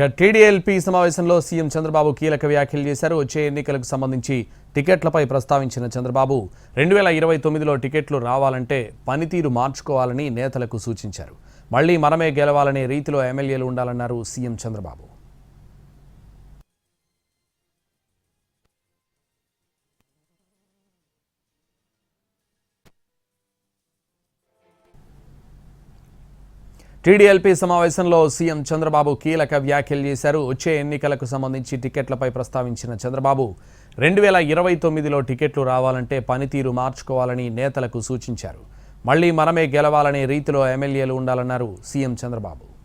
TDLP సమావేశంలో CM Chandrababu కీలక వ్యాఖ్యలు చేశారు. వచ్చే ఎన్నికలకు సంబంధించి టికెట్లపై ప్రస్తావించిన చంద్రబాబు 2029లో టికెట్లు రావాలంటే పనితీరు మార్చుకోవాలని నేతలకు సూచించారు. మళ్లీ మనమే గెలవాలనే రీతిలో ఎమ్మెల్యేలు ఉండాలన్నారు సీఎం చంద్రబాబు. టీడీఎల్పీ సమావేశంలో సీఎం చంద్రబాబు కీలక వ్యాఖ్యలు చేశారు. వచ్చే ఎన్నికలకు సంబంధించి టికెట్లపై ప్రస్తావించిన చంద్రబాబు 2029లో టికెట్లు రావాలంటే పనితీరు మార్చుకోవాలని నేతలకు సూచించారు. మళ్లీ మనమే గెలవాలనే రీతిలో ఎమ్మెల్యేలు ఉండాలన్నారు సీఎం చంద్రబాబు.